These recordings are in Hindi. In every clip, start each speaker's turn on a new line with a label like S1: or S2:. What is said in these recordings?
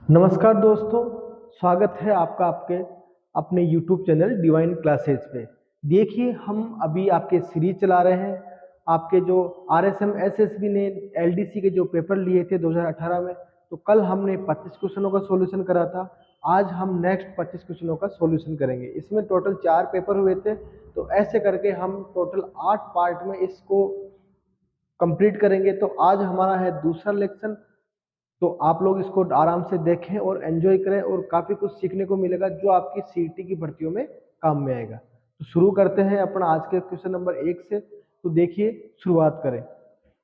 S1: नमस्कार दोस्तों, स्वागत है आपका आपके अपने YouTube चैनल डिवाइन क्लासेज पे। देखिए हम अभी आपके सीरीज चला रहे हैं। आपके जो RSM SSB ने LDC के जो पेपर लिए थे 2018 में, तो कल हमने 25 क्वेश्चनों का सॉल्यूशन करा था। आज हम नेक्स्ट 25 क्वेश्चनों का सॉल्यूशन करेंगे। इसमें टोटल 4 पेपर हुए थे, तो ऐसे करके हम टोटल 8 पार्ट में इसको कंप्लीट करेंगे। तो आज हमारा है दूसरा लेक्शन। तो आप लोग इसको आराम से देखें और एंजॉय करें और काफ़ी कुछ सीखने को मिलेगा जो आपकी सीईटी की भर्तियों में काम में आएगा। तो शुरू करते हैं अपना आज के क्वेश्चन नंबर 1 से। तो देखिए, शुरुआत करें।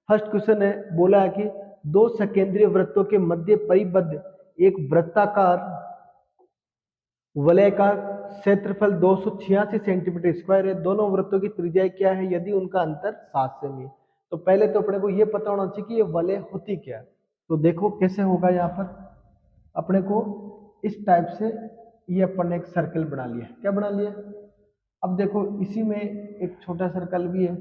S1: फर्स्ट क्वेश्चन है, बोला है कि दो सकेंद्रीय वृत्तों के मध्य परिबद्ध एक वृत्ताकार वलय का क्षेत्रफल 286 सेंटीमीटर स्क्वायर है। दोनों वृत्तों की त्रिज्या क्या है यदि उनका अंतर 7 सेमी है। तो पहले तो अपने को ये पता होना चाहिए कि ये वलय होती क्या है। तो देखो कैसे होगा। यहाँ पर अपने को इस टाइप से ये अपन ने एक सर्कल बना लिया। क्या बना लिया? अब देखो इसी में एक छोटा सर्कल भी है।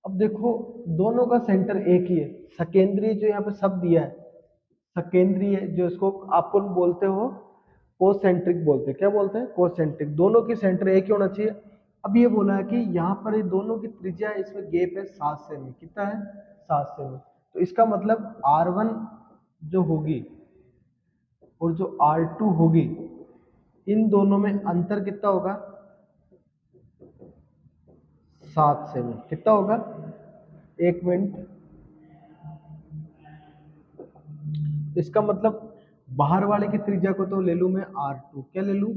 S1: अब देखो दोनों का सेंटर एक ही है। सकेंद्रीय जो यहाँ पे शब्द दिया है, सकेंद्रीय जो इसको आप बोलते हो कोसेंट्रिक बोलते हैं। क्या बोलते हैं? कोसेंट्रिक। दोनों की सेंटर एक ही होना चाहिए। अब ये बोला है कि यहाँ पर ये दोनों की त्रिज्या, इसमें गैप है 7 सेमी। कितना है? 7 सेमी। तो इसका मतलब R1 जो होगी और जो R2 होगी, इन दोनों में अंतर कितना होगा? 7 सेमी। कितना होगा? एक मिनट। इसका मतलब बाहर वाले की त्रिज्या को तो ले लूं मैं R2। क्या ले लूं?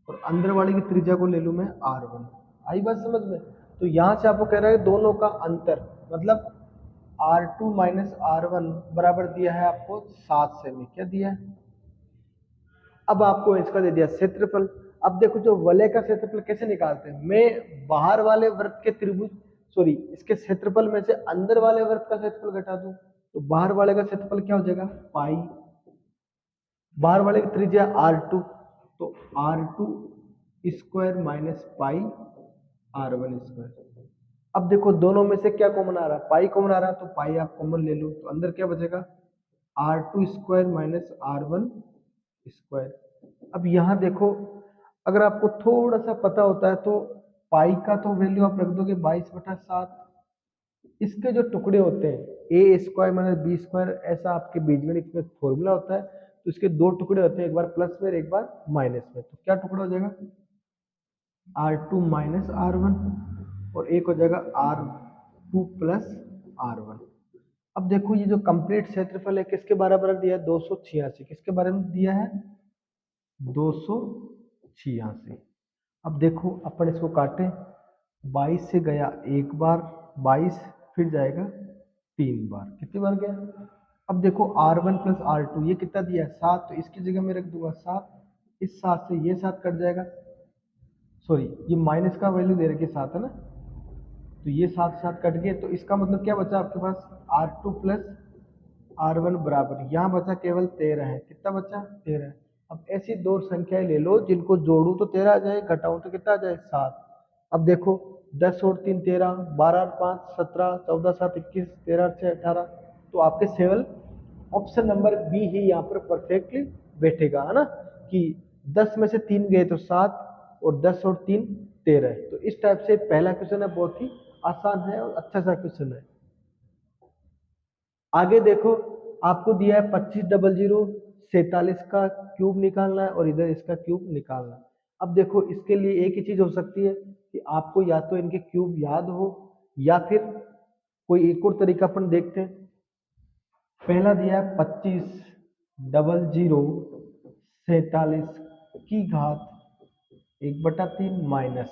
S1: और अंदर वाले की त्रिज्या को ले लूं मैं R1। आई बात समझ में? तो यहां से आपको कह रहा है दोनों का अंतर, मतलब R2 माइनस R1 बराबर दिया है आपको 7 सेमी। क्या दिया है? अब आपको इसका दे दिया क्षेत्रफल। अब देखो जो वलय का क्षेत्रफल कैसे निकालते हैं। मैं बाहर वाले वृत्त के त्रिभुज सॉरी इसके क्षेत्रफल में से अंदर वाले वृत्त का क्षेत्रफल घटा दूं, तो बाहर वाले का क्षेत्रफल क्या हो जाएगा? पाई। बाहर वाले की त्रिज्या R2, तो R2 square minus pi R1 square. अब देखो दोनों में से क्या कॉमन आ रहा है? पाई कॉमन आ रहा है, तो पाई आप कॉमन ले लो, तो अंदर क्या बचेगा? R2 square minus R1 square. अब यहाँ देखो, अगर आपको थोड़ा सा पता होता है तो पाई का तो वैल्यू आप रख दोगे 22/7। इसके जो टुकड़े होते हैं ए स्क्वायर माइनस बी स्क्वायर, ऐसा आपके बीजगणित में फॉर्मूला होता है। तो इसके दो टुकड़े होते हैं, एक बार प्लस में एक बार माइनस में। तो क्या टुकड़ा हो जाएगा? R2 माइनस R1, और एक हो जाएगा R2 प्लस R1। अब देखो ये जो कंप्लीट क्षेत्रफल है किसके बराबर दिया है? 286। किसके बारे में दिया है? 286। अब देखो अपन इसको काटें। 22 से गया एक बार, 22 फिर जाएगा 3 बार। कितनी बार गया? अब देखो R1 प्लस R2 ये कितना दिया है? 7। तो इसकी जगह में रख दूंगा 7। इस 7 से ये 7 कट जाएगा। सॉरी, ये माइनस का वैल्यू दे रखी 7 है ना, तो ये 7 7 कट गए। तो इसका मतलब क्या बचा आपके पास? R2 प्लस R1 बराबर, यहाँ बचा केवल 13 है। कितना बचा? 13 है। अब ऐसी दो संख्याएं ले लो जिनको जोड़ू तो 13 आ जाए, घटाऊं तो कितना आ जाए? 7। अब देखो 10 और 3 13, 12 और 5 17, 14 7 21, 13 और 6 18। तो आपके केवल ऑप्शन नंबर बी ही यहाँ पर परफेक्टली बैठेगा, है ना, कि 10 में से 3 गए तो 7, और 10 और 3 13। तो इस टाइप से पहला क्वेश्चन है, बहुत ही आसान है और अच्छा सा क्वेश्चन है। आगे देखो, आपको दिया है 2500 का क्यूब निकालना है और इधर इसका क्यूब निकालना है। अब देखो इसके लिए एक ही चीज हो सकती है कि आपको या तो इनके क्यूब याद हो, या फिर कोई एक और तरीका अपन देखते हैं। पहला दिया है 2500 की घात 1/3 माइनस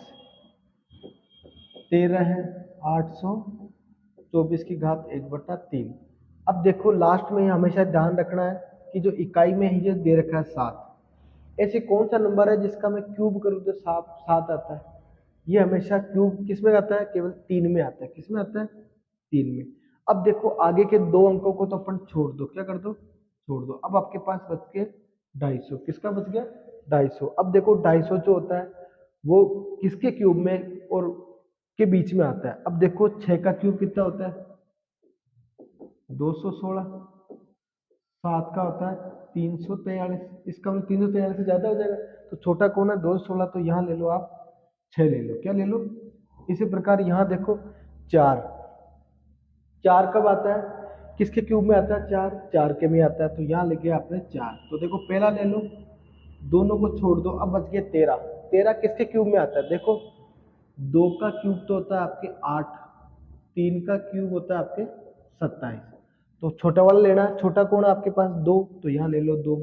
S1: 13 है 824 की घात 1/3। अब देखो लास्ट में हमेशा ध्यान रखना है कि जो इकाई में ही जो दे रखा है 7, ऐसे कौन सा नंबर है जिसका मैं क्यूब करूँ तो 7 आता है? ये हमेशा क्यूब किस में आता है? केवल 3 में आता है। किस में आता है? 3 में। अब देखो आगे के दो अंकों को तो अपन छोड़ दो। क्या कर दो? छोड़ दो। अब आपके पास बच के 250। किसका बच गया? 250। अब देखो 250 जो होता है वो किसके क्यूब में और के बीच में आता है? अब देखो 6 का क्यूब कितना होता है? 216। 7 का होता है 343, इसका मतलब 343 से ज्यादा हो जाएगा। तो छोटा कोण है 216, तो यहाँ ले लो आप 6 ले लो, क्या ले लो। इसी प्रकार यहाँ देखो 4, 4 कब आता है, किसके क्यूब में आता है, 4, 4 के में आता है, तो यहाँ लेके आपने 4। तो देखो पहला ले लो, दोनों को छोड़ दो, अब बच गए 13, 13 किसके क्यूब में आता है, देखो 2 का क्यूब तो होता है आपके 8, 3 का क्यूब होता है आपके 27। तो छोटा वाला लेना है, छोटा कोण है आपके पास 2, तो यहाँ ले लो 2।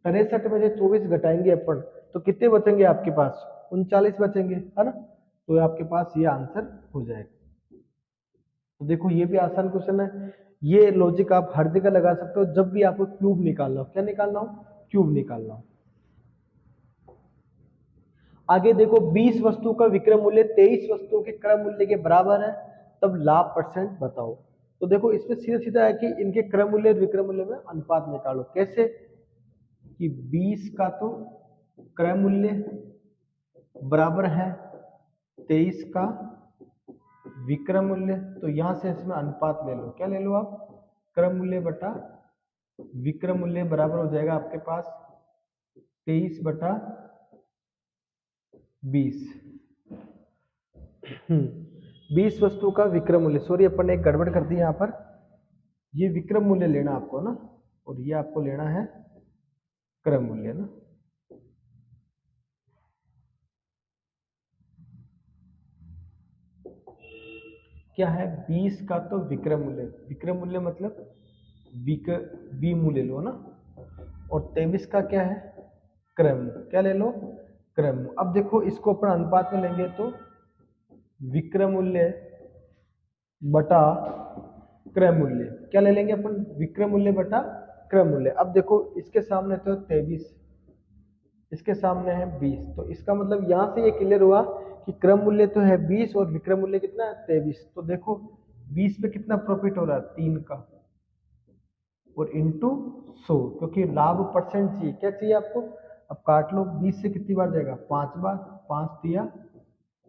S1: 63 में से 24 घटाएंगे अपन, तो कितने बचेंगे आपके पास, 39 बचेंगे, है ना। तो आपके पास ये आंसर हो जाएगा। तो देखो ये भी आसान क्वेश्चन है। ये लॉजिक आप हर जगह लगा सकते हो जब भी आपको क्यूब निकालना हो। क्या निकालना हो, क्यूब निकालना हो। आगे देखो 20 वस्तु का विक्रय मूल्य 23 वस्तुओं के क्रय मूल्य के बराबर है, तब लाभ परसेंट बताओ। तो देखो इसमें सीधा सीधा है कि इनके क्रय मूल्य और विक्रय मूल्य में अनुपात निकालो। कैसे, कि 20 का तो क्रय मूल्य बराबर है 23 का विक्रय मूल्य, तो यहां से इसमें अनुपात ले लो। क्या ले लो आप, क्रय मूल्य बटा विक्रय मूल्य बराबर हो जाएगा आपके पास 23 बटा 20। 20 वस्तु का विक्रय मूल्य, सॉरी अपन ने एक गड़बड़ कर दी यहाँ पर, ये विक्रय मूल्य लेना आपको ना, और ये आपको लेना है क्रय मूल्य ना। क्या है, 20 का तो विक्रय मूल्य, विक्रय मूल्य मतलब वी मूल्य लो ना, और 23 का क्या है, क्रय मूल्य। क्या ले लो, क्रय मूल्य। अब देखो इसको अपन अनुपात में लेंगे तो विक्रय मूल्य बटा क्रय मूल्य, क्या ले लेंगे अपन, विक्रय मूल्य बटा क्रय मूल्य। अब देखो इसके सामने तो 23, इसके सामने है 20, तो इसका मतलब यहां से ये क्लियर हुआ कि क्रय मूल्य तो है 20 और विक्रय मूल्य कितना है 23। तो देखो 20 पे कितना प्रॉफिट हो रहा है, 3 का, और इंटू 100, क्योंकि लाभ परसेंट चाहिए। क्या चाहिए आपको, अब काट लो, 20 से कितनी बार जाएगा, 5 बार, 5 दिया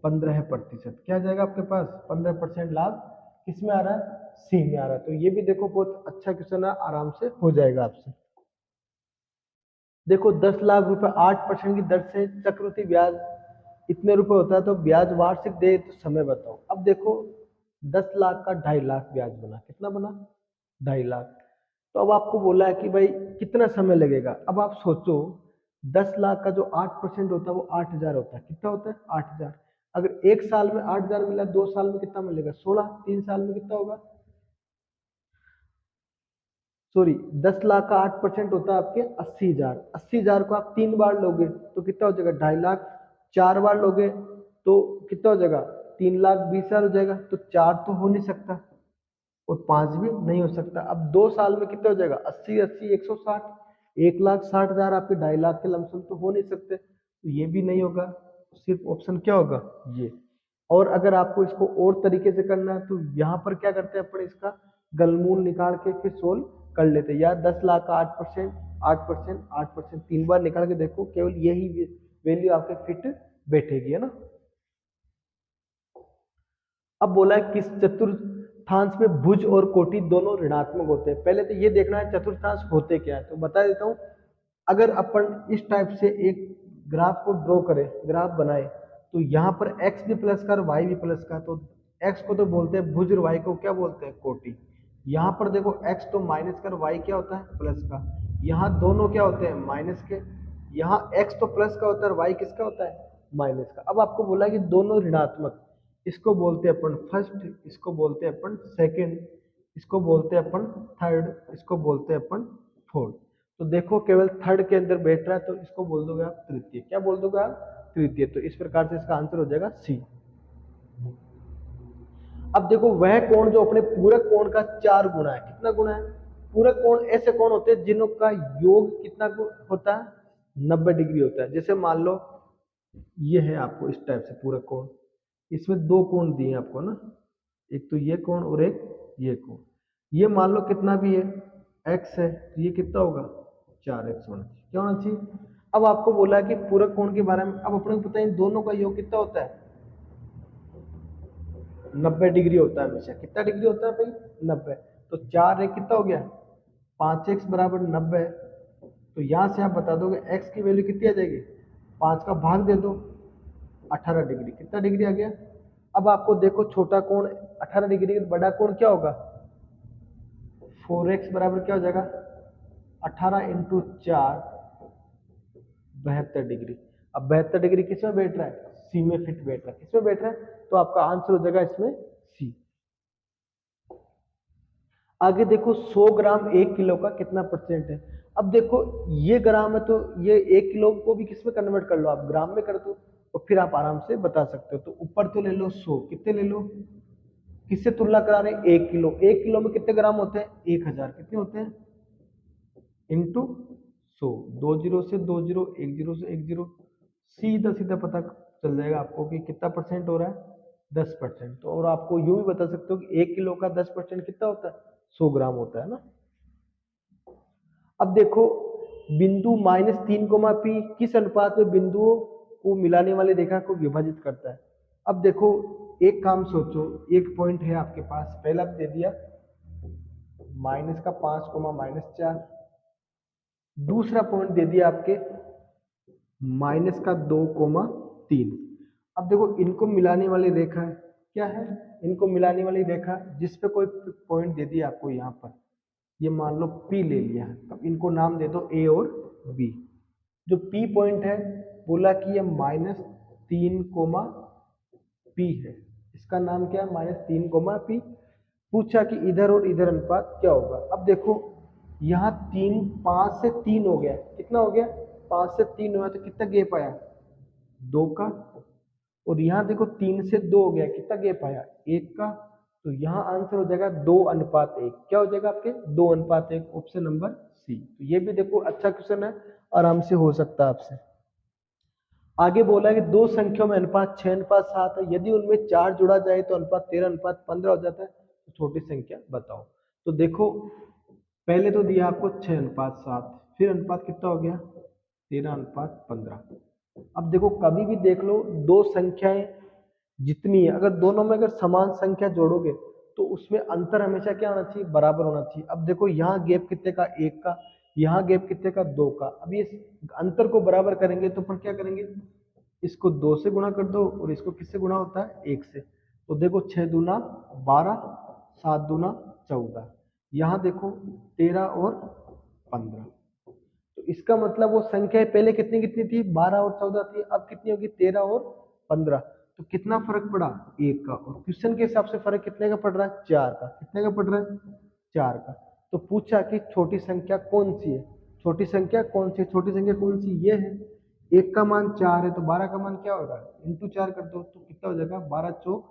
S1: 15%। क्या जाएगा आपके पास, 15% लाभ किस में आ रहा है, सी में आ रहा है। तो ये भी देखो बहुत अच्छा क्वेश्चन है, आराम से हो जाएगा आपसे। देखो 10 लाख रुपए 8% की दर से चक्रवृद्धि ब्याज इतने रुपए होता है, तो ब्याज वार्षिक दे तो समय बताओ। अब देखो 10 लाख का 2.5 लाख ब्याज बना, कितना बना, 2.5 लाख। तो अब आपको बोला है कि भाई कितना समय लगेगा। अब आप सोचो 10 लाख का जो 8% होता है वो 8,000 होता है, कितना होता है 8,000। अगर एक साल में 8,000 मिला, 2 साल में कितना मिलेगा 16, 3 साल में कितना होगा, सॉरी 10 लाख का 8% होता है आपके 80,000। 80,000 को आप 3 बार लोगे तो कितना हो जाएगा 2.5 लाख, 4 बार लोगे तो कितना हो जाएगा 3,20,000 हो जाएगा। तो 4 तो हो नहीं सकता और 5 भी नहीं हो सकता। अब 2 साल में कितना हो जाएगा 80 80 160, 1,60,000 आपके 2.5 लाख के लमसम तो हो नहीं सकते, तो ये भी नहीं होगा। सिर्फ ऑप्शन क्या होगा, ये। और अगर आपको इसको और तरीके से करना है तो यहाँ पर क्या करते हैं अपन, इसका गलमूल निकाल के फिर सोल्व कर लेते हैं। या 10 लाख का 8%, 8%, 8%, 3 बार निकाल के देखो, केवल यही वैल्यू आपके फिट बैठेगी, है ना। अब बोला है किस चतुर्थांश में भुज और कोटि दोनों ऋणात्मक होते हैं। पहले तो ये देखना है चतुर्थांश होते क्या है, तो बता देता हूँ। अगर अपन इस टाइप से एक ग्राफ को ड्रॉ करें, ग्राफ बनाए, तो यहाँ पर x भी प्लस का और y भी प्लस का, तो x को तो बोलते हैं भुज और y को क्या बोलते हैं, कोटि। यहाँ पर देखो x तो माइनस का और y क्या होता है, प्लस का। यहाँ दोनों क्या होते हैं, माइनस के। यहाँ x तो प्लस का होता है और y किसका होता है, माइनस का। अब आपको बोला कि दोनों ऋणात्मक, इसको बोलते हैं अपन फर्स्ट, इसको बोलते हैं अपन सेकंड, इसको बोलते हैं अपन थर्ड, इसको बोलते हैं अपन फोर्थ। तो देखो केवल थर्ड के अंदर बैठ रहा है, तो इसको बोल दोगे आप तृतीय। क्या बोल दोगे आप, तृतीय। तो इस प्रकार से इसका आंसर हो जाएगा सी। अब देखो वह कोण जो अपने पूरक कोण का 4 गुना है, कितना गुना है, पूरक कोण ऐसे कोण होते हैं जिनका योग कितना होता है 90 डिग्री होता है। जैसे मान लो ये है आपको इस टाइप से पूरक कोण, इसमें दो कोण दिए आपको ना, एक तो ये कोण और एक ये कोण। ये मान लो कितना भी है x है, तो ये कितना होगा 4x होना चाहिए। क्या होना चाहिए। अब आपको बोला है कि पूरक कोण के बारे में। अब अपने को पता है इन दोनों का योग कितना होता है 90 डिग्री होता है हमेशा। कितना डिग्री होता है भाई 90। तो 4 एक कितना हो गया 5x बराबर 90 है, तो यहाँ से आप बता दोगे x की वैल्यू कितनी आ जाएगी, 5 का भाग दे दो 18 डिग्री, कितना डिग्री आ गया। अब आपको देखो छोटा कोण 18 डिग्री, बड़ा कोण क्या होगा 4x बराबर क्या हो जाएगा 18 इंटू 4 72 डिग्री। अब 72 डिग्री किस में बैठ रहा है, सी में फिट बैठ रहा है, किस में बैठ रहा है, तो आपका आंसर हो जाएगा इसमें सी। आगे देखो 100 ग्राम 1 किलो का कितना परसेंट है। अब देखो ये ग्राम है तो ये 1 किलो को भी किस में कन्वर्ट कर लो, आप ग्राम में कर दो और फिर आप आराम से बता सकते हो। तो ऊपर तो ले लो 100, कितने ले लो, किससे तुलना करा रहे हैं 1 किलो, 1 किलो में कितने ग्राम होते हैं 1000, कितने होते हैं इंटू 100, 2 जीरो से 2 जीरो, 1 जीरो से 1 जीरो, सीधा सीधा पता चल जाएगा आपको कि कितना परसेंट हो रहा है 10%। तो और आपको यूं भी बता सकते हो कि 1 किलो का 10% कितना होता है 100 ग्राम होता है ना। अब देखो बिंदु -3, p किस अनुपात में बिंदुओं को मिलाने वाली रेखा को विभाजित करता है। अब देखो एक काम सोचो, एक पॉइंट है आपके पास, पहला दे दिया -5, -4, दूसरा पॉइंट दे दिया आपके -2, 3। अब देखो इनको मिलाने वाली रेखा है, क्या है, इनको मिलाने वाली रेखा जिस पे कोई पॉइंट दे दिया आपको यहाँ पर, ये मान लो P ले लिया, अब इनको नाम दे दो A और B। जो P पॉइंट है बोला कि ये -3, P है, इसका नाम क्या है -3, P। पूछा कि इधर और इधर अनुपात क्या होगा। अब देखो यहाँ 5 से 3 हो गया, कितना हो गया 5 से 3 हुआ, तो कितना गैप आया 2 का। और यहाँ देखो 3 से 2 हो गया, कितना गैप आया 1 का। तो यहाँ आंसर हो जाएगा 2:1, क्या हो जाएगा आपके 2:1, ऑप्शन नंबर सी। तो ये भी देखो अच्छा क्वेश्चन है, आराम से हो सकता है आपसे। आगे बोला है कि दो संख्याओं में अनुपात 6:7 है, यदि उनमें 4 जोड़ा जाए तो अनुपात 13:15 हो जाता है, तो छोटी संख्या बताओ। तो देखो पहले तो दिया आपको 6:7, फिर अनुपात कितना हो गया 13:15। अब देखो कभी भी देख लो दो संख्याएं जितनी है, अगर दोनों में अगर समान संख्या जोड़ोगे तो उसमें अंतर हमेशा क्या होना चाहिए, बराबर होना चाहिए। अब देखो यहाँ गैप कितने का 1 का, यहाँ गैप कितने का 2 का। अब ये अंतर को बराबर करेंगे तो अपन क्या करेंगे, इसको 2 से गुणा कर दो और इसको किससे गुणा होता है 1 से। तो देखो 6 दूना 12, 7 दूना 14, यहाँ देखो 13 और 15। तो इसका मतलब वो संख्या पहले कितनी कितनी थी 12 और 14 थी, अब कितनी होगी 13 और 15। तो कितना फर्क पड़ा 1 का, और क्वेश्चन के हिसाब से फर्क कितने का पड़ रहा है 4 का, कितने का पड़ रहा है 4 का। तो पूछा कि छोटी संख्या कौन सी है, छोटी संख्या कौन सी है, छोटी संख्या कौन सी, ये है। 1 का मान 4 है तो 12 का मान क्या होगा इंटू 4 कर दो, तो कितना हो जाएगा 12 चौक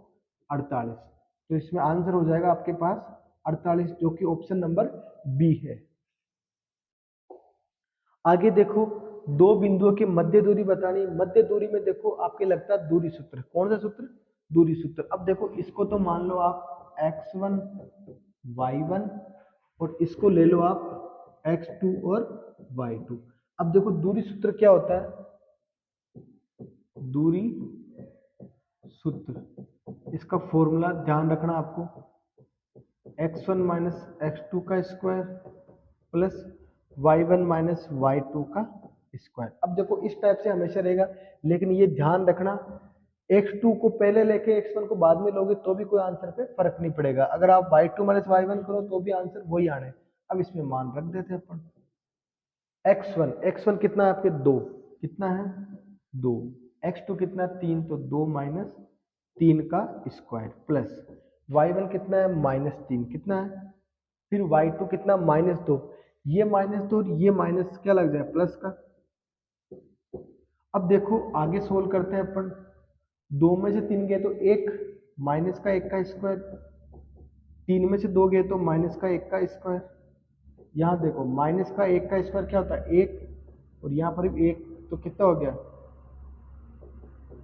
S1: 48। तो इसमें आंसर हो जाएगा आपके पास 48, जो कि ऑप्शन नंबर बी है। आगे देखो दो बिंदुओं की मध्य दूरी बतानी है। मध्य दूरी में देखो आपके लगता है दूरी सूत्र, कौन सा सूत्र, दूरी सूत्र। अब देखो इसको तो मान लो आप x1 y1 और इसको ले लो आप x2 और y2। अब देखो दूरी सूत्र क्या होता है, दूरी सूत्र, इसका फॉर्मूला ध्यान रखना आपको, x1 माइनस x2 का square plus y1 minus y2 का स्क्वायर। अब देखो इस टाइप से हमेशा रहेगा, लेकिन ये ध्यान रखना x2 को पहले लेके x1 को बाद में लोगे तो भी कोई आंसर पे फर्क नहीं पड़ेगा। अगर आप y2 माइनस y1 करो तो भी आंसर वही आने। अब इसमें मान रख देते हैं अपन, x1 कितना है आपके 2, कितना है 2, x2 कितना है 3, तो 2 माइनस 3 का स्क्वायर प्लस y1 कितना है -3, कितना है, फिर y2 कितना -2, ये -2 और ये माइनस क्या लग जाए प्लस का। अब देखो आगे सोल्व करते हैं अपन, 2 में से 3 गए तो 1 माइनस का 1 का स्क्वायर, 3 में से 2 गए तो माइनस का 1 का स्क्वायर। यहाँ देखो माइनस का 1 का स्क्वायर क्या होता है 1, और यहाँ पर भी 1, तो कितना हो गया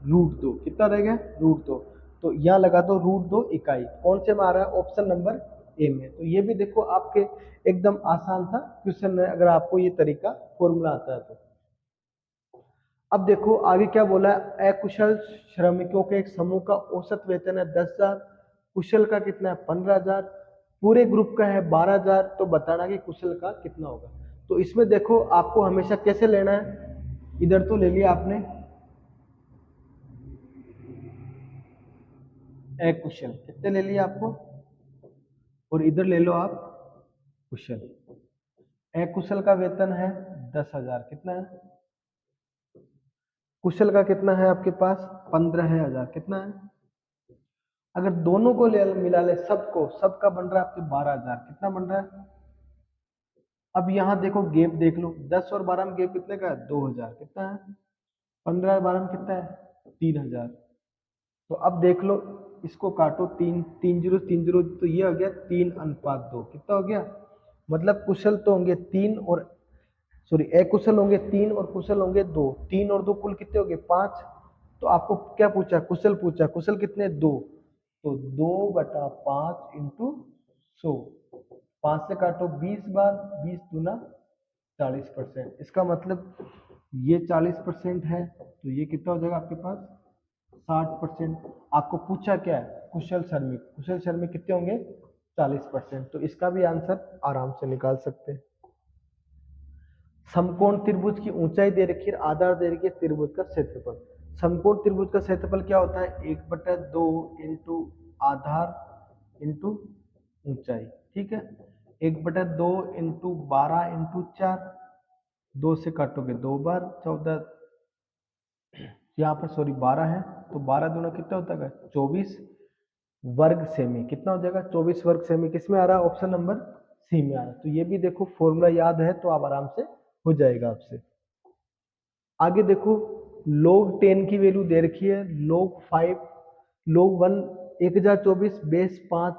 S1: √2, कितना रह गया √2। तो यहाँ लगा दो √2 इकाई, कौन से में आ रहा है ऑप्शन नंबर ए में। तो ये भी देखो आपके एकदम आसान सा क्वेश्चन है, अगर आपको ये तरीका फॉर्मूला आता है तो। अब देखो आगे क्या बोला है, अकुशल श्रमिकों के एक समूह का औसत वेतन है 10,000, कुशल का कितना है 15,000, पूरे ग्रुप का है 12,000, तो बताना कि कुशल का कितना होगा। तो इसमें देखो आपको हमेशा कैसे लेना है, इधर तो ले लिया आपने अकुशल, कितने ले लिया आपको, और इधर ले लो आप कुशल। अकुशल का वेतन है 10,000, कितना है, कुशल का कितना है आपके पास 15,000, कितना है। अगर दोनों को ले मिला ले, सबको, सबका बन रहा है आपके 12,000, कितना बन रहा है। अब यहाँ देखो गैप देख लो, 10 और 12 में गैप कितने का है, 2,000, कितना है, 15 और 12 में कितना है, 3,000। तो अब देख लो, इसको काटो, तीन तीन जीरो तीन जीरो, तो ये हो गया 3:2, कितना हो गया, मतलब कुशल तो होंगे 3 और सॉरी अकुशल होंगे 3 और कुशल होंगे 2, 3 और 2 कुल कितने हो गए 5। तो आपको क्या पूछा, कुशल पूछा, कुशल कितने 2, तो 2/5 इंटू 100, 5 से काटो 20 बार, 20 दूना 40%, इसका मतलब ये 40% है, तो ये कितना हो जाएगा आपके पास 60%। आपको पूछा क्या है, कुशल श्रमिक, कुशल श्रमिक कितने होंगे 40%, तो इसका भी आंसर आराम से निकाल सकते हैं। समकोण त्रिभुज की ऊंचाई दे रखी है, आधार दे रखी है, त्रिभुज का क्षेत्रफल। समकोण त्रिभुज का क्षेत्रफल क्या होता है, 1/2 इंटू आधार इंटू ऊंचाई, ठीक है। 1/2 इंटू 12 इंटू 4, 2 से काटोगे 2 बार, 14, यहाँ पर सॉरी 12 है, तो 12 दूना कितना होता है 24 वर्ग सेमी, कितना हो जाएगा 24 वर्ग सेमी, किसमें आ रहा है, ऑप्शन नंबर सी में आ रहा है। तो ये भी देखो फॉर्मूला याद है तो आप आराम से हो जाएगा आपसे। आगे देखो log 10 की वैल्यू दे रखी है, log 5 log 1 1024 बेस 5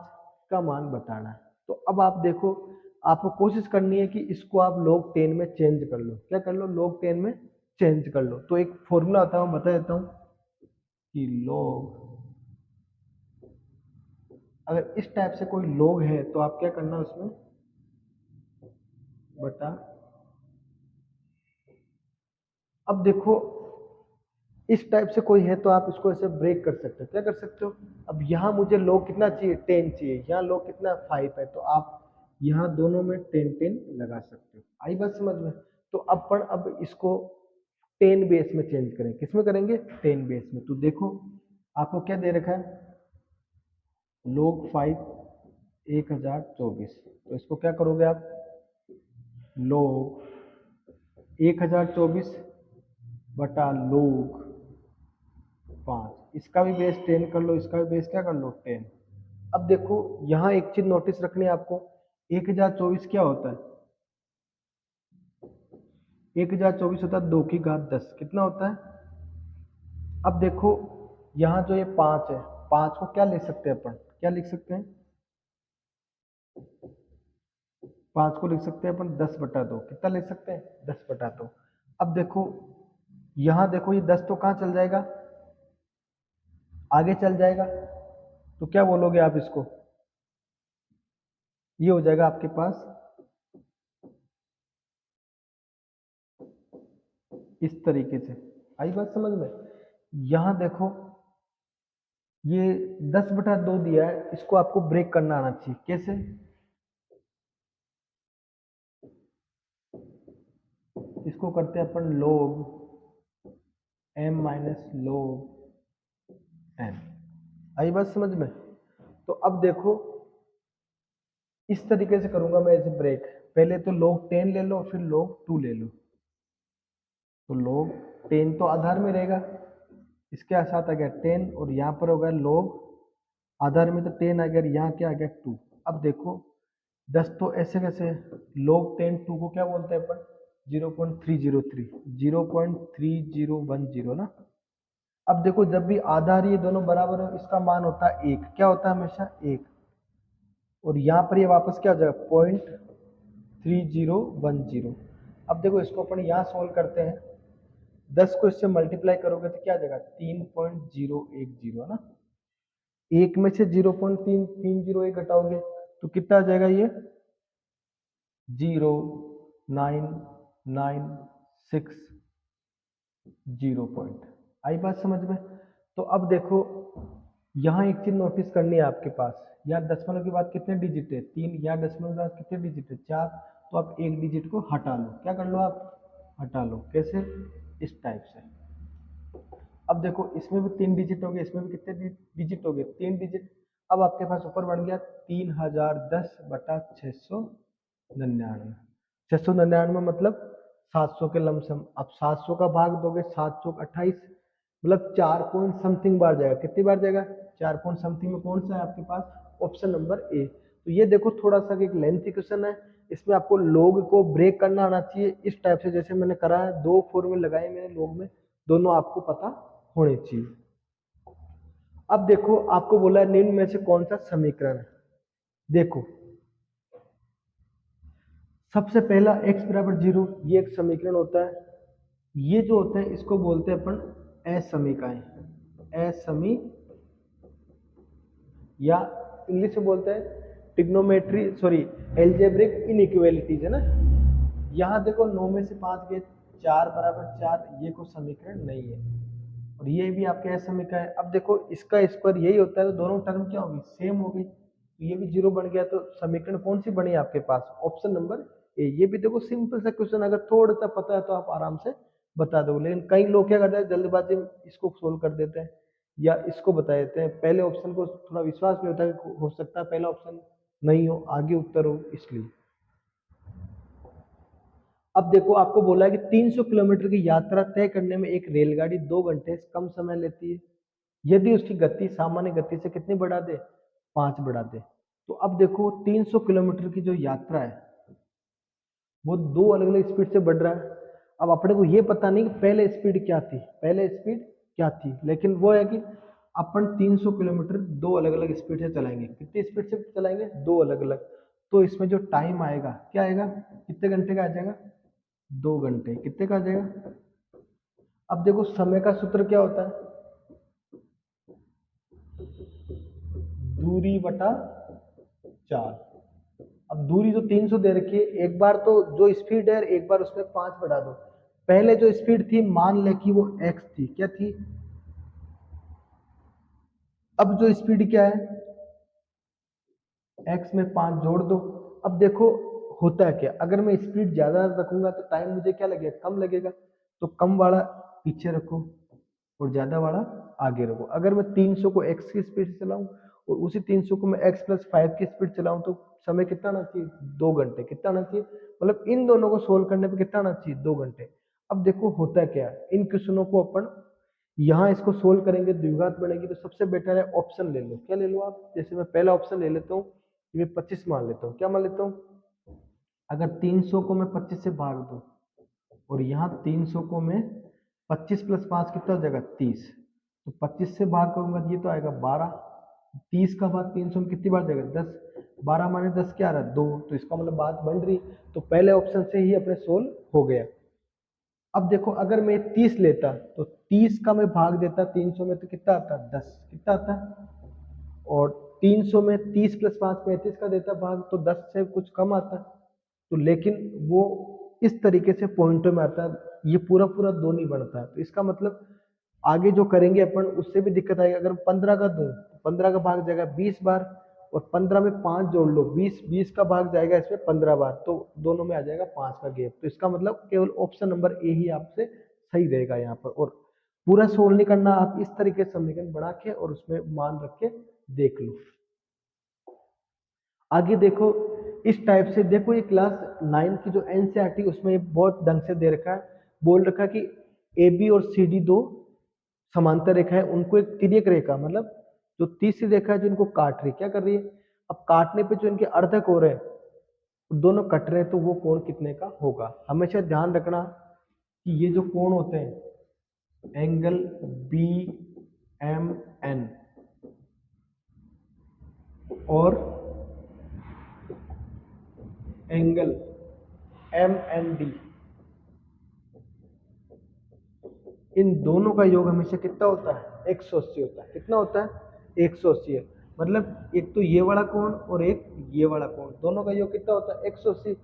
S1: का मान बताना है। तो अब आप देखो, आपको कोशिश करनी है कि इसको आप log 10 में चेंज कर लो, क्या कर लो, log 10 में चेंज कर लो। तो एक फॉर्मूला आता है, मैं बता देता हूँ कि log, अगर इस टाइप से कोई log है तो आप क्या करना उसमें बटा, अब देखो इस टाइप से कोई है तो आप इसको ऐसे ब्रेक कर सकते हो, क्या कर सकते हो, अब यहाँ मुझे log कितना चाहिए 10 चाहिए, यहाँ log कितना 5 है, तो आप यहाँ दोनों में 10 10 लगा सकते हो। आई बात समझ में। तो अब इसको 10 बेस में चेंज करें, किसमें करेंगे 10 बेस में। तो देखो आपको क्या दे रखा है, log 5 1024, तो इसको क्या करोगे आप, log 1024 बटा log 5, इसका भी बेस 10 कर लो, इसका भी बेस क्या कर लो 10। अब देखो यहाँ एक चीज नोटिस रखनी है आपको, 1024 क्या होता है, 1024 होता है 2 की घात 10, कितना होता है। अब देखो यहाँ जो ये 5 है, 5 को क्या लिख सकते हैं अपन, क्या लिख सकते हैं, 5 को लिख सकते हैं अपन 10/2, कितना लिख सकते हैं 10/2। अब देखो यहाँ देखो ये 10 तो कहाँ चल जाएगा, आगे चल जाएगा, तो क्या बोलोगे आप इसको, ये हो जाएगा आपके पास इस तरीके से। आई बात समझ में। यहां देखो ये 10/2 दिया है, इसको आपको ब्रेक करना आना चाहिए, कैसे, इसको करते हैं अपन log m minus log n। आई बात समझ में। तो अब देखो इस तरीके से करूंगा मैं इसे ब्रेक, पहले तो log 10 ले लो, फिर log 2 ले लो। तो log 10 तो आधार में रहेगा, इसके साथ आ गया 10, और यहाँ पर होगा log आधार में तो 10 आ गया, यहाँ क्या आ गया 2। अब देखो 10 तो ऐसे कैसे, log 10 2 को क्या बोलते हैं अपन 0.303, 0.3010 ना। अब देखो जब भी आधार ये दोनों बराबर हो, इसका मान होता है 1, क्या होता है हमेशा 1, और यहाँ पर ये वापस क्या हो जाएगा 0.3010। अब देखो इसको अपन यहाँ सोल्व करते हैं, 10 को इससे मल्टीप्लाई करोगे तो क्या आ जाएगा 3.010 है ना। एक में से 0.330 घटाओगे तो कितना आ जाएगा ये 0.9960 पॉइंट। आई बात समझ में। तो अब देखो यहाँ एक चीज नोटिस करनी है आपके पास, यहाँ दशमलव के बाद कितने डिजिट है 3, यहाँ दशमलव के बाद कितने डिजिट है 4, तो आप एक डिजिट को हटा लो, क्या कर लो आप हटा लो, कैसे, इस टाइप से। अब देखो इसमें भी 3 डिजिट हो गए, इसमें भी कितने डिजिट हो गए 3 डिजिट। अब आपके पास ऊपर बन गया 3010/699। 699 मतलब 700 के लमसम। अब 700 का भाग दोगे 7 चौक 28, मतलब 4 पॉइंट समथिंग बार जाएगा। कितनी बार जाएगा 4 पॉइंट समथिंग में कौन सा है आपके पास, ऑप्शन नंबर ए। तो ये देखो थोड़ा सा एक लेंथी क्वेश्चन है, इसमें आपको लोग को ब्रेक करना आना चाहिए इस टाइप से, जैसे मैंने करा है 2 फॉर्मूले लगाए मैंने लोग में, दोनों आपको पता होने चाहिए। अब देखो आपको बोला है निम्न में से कौन सा समीकरण है। देखो सबसे पहला x बराबर 0, ये एक समीकरण होता है। ये जो होता है इसको बोलते हैं अपन असमीकाएं, असमी, या इंग्लिश में बोलते हैं ट्रिग्नोमेट्री, सॉरी एल्जेब्रिक इनइक्वालिटीज, है ना। यहाँ देखो 9 में से 5 गए, 4 बराबर 4, ये कोई समीकरण नहीं है, और ये भी आपके असमीका है। अब देखो इसका स्क्वायर यही होता है, तो दोनों टर्म क्या होगी, सेम होगी, तो ये भी 0 बन गया। तो समीकरण कौन सी बनी आपके पास, ऑप्शन नंबर ए। ये भी देखो सिंपल सा क्वेश्चन, अगर थोड़ा सा पता है तो आप आराम से बता दो, लेकिन कई लोग क्या करते हैं जल्दबाजी में इसको सोल्व कर देते हैं या इसको बता देते हैं, पहले ऑप्शन को थोड़ा विश्वास नहीं होता कि हो सकता है पहला ऑप्शन नहीं हो, आगे उत्तर हो, इसलिए। अब देखो आपको बोला है कि 300 किलोमीटर की यात्रा तय करने में एक रेलगाड़ी 2 घंटे से कम समय लेती है यदि उसकी गति सामान्य गति से कितनी बढ़ा दे, 5 बढ़ा दे। तो अब देखो 300 किलोमीटर की जो यात्रा है वो 2 अलग अलग स्पीड से बढ़ रहा है। अब अपने को ये पता नहीं कि पहले स्पीड क्या थी, पहले स्पीड क्या थी, लेकिन वो है कि अपन 300 किलोमीटर 2 अलग अलग स्पीड से चलाएंगे। कितनी स्पीड से चलाएंगे, 2 अलग अलग। तो इसमें जो टाइम आएगा क्या आएगा, कितने घंटे का आ जाएगा, 2 घंटे। कितने का आ जाएगा। अब देखो समय का सूत्र क्या होता है, दूरी बटा 4। अब दूरी तो 300 दे रखी है, एक बार तो जो स्पीड है एक बार उसमें 5 बढ़ा दो। पहले जो स्पीड थी मान ले कि वो x थी, क्या थी, अब जो स्पीड क्या है x में 5 जोड़ दो। अब देखो होता है क्या, अगर मैं स्पीड ज्यादा रखूंगा तो टाइम मुझे क्या लगेगा, कम लगेगा, तो कम वाला पीछे रखो और ज्यादा वाला आगे रखो। अगर मैं 300 को x की स्पीड से चलाऊं और उसी 300 को मैं x+5 की स्पीड चलाऊं तो समय कितना आना चाहिए, 2 घंटे। कितना आना चाहिए, मतलब इन दोनों को सोल्व करने पे कितना आना चाहिए, 2 घंटे। अब देखो होता क्या है, इन क्वेश्चनों को अपन यहाँ इसको सोल्व करेंगे, द्विघात बनेगी, तो सबसे बेटर है ऑप्शन ले लो। क्या ले लो आप, जैसे मैं पहला ऑप्शन ले लेता हूँ, ये 25 मान लेता हूँ। क्या मान लेता हूँ, अगर 300 को मैं 25 से भाग दूं और यहाँ 300 को मैं 25+5 कितना हो जाएगा 30, तो 25 से भाग करूंगा तो ये तो आएगा 12। 30 का भाग 300 में कितनी बार जाएगा 10, 12 माने 10 क्या आ रहा है 2, तो इसका मतलब बात बन रही। तो पहले ऑप्शन से ही अपने सोल्व हो गया। अब देखो अगर मैं 30 लेता तो 30 का मैं भाग देता 300 में तो कितना आता, 10। कितना आता, और 300 में 30+5 35 का देता भाग तो 10 से कुछ कम आता। तो लेकिन वो इस तरीके से पॉइंटों में आता है, ये पूरा पूरा 2 नहीं बनता है। तो इसका मतलब आगे जो करेंगे अपन उससे भी दिक्कत आएगी। अगर 15 का दूं तो 15 का भाग जाएगा 20 बार, और 15 में 5 जोड़ लो, 20 20 का भाग जाएगा इसमें 15 बार, तो दोनों में आ जाएगा 5 का गैप। तो इसका मतलब केवल ऑप्शन नंबर ए ही आपसे सही रहेगा यहाँ पर। और पूरा सोल्व नहीं करना, आप इस तरीके से समीकरण बना के और उसमें मान रख के देख लो। आगे देखो इस टाइप से, देखो ये क्लास 9 की जो एनसीईआरटी उसमें ये बहुत ढंग से दे रखा है, बोल रखा है कि ए बी और सी डी दो समांतर रेखा है, उनको एक तिर्यक रेखा, मतलब जो तीसरी रेखा है जो इनको काट रही, क्या कर रही है, अब काटने पे जो इनके अर्धक हो रहे हैं दोनों कट रहे हैं, तो वो कोण कितने का होगा। हमेशा ध्यान रखना कि ये जो कोण होते हैं एंगल बी एम एन और एंगल एम एन डी, इन दोनों का योग हमेशा कितना होता है, 180 होता है। कितना होता है, 180 है। मतलब एक तो ये वाला कोण और एक ये वाला कोण, दोनों का योग कितना होता है, 180।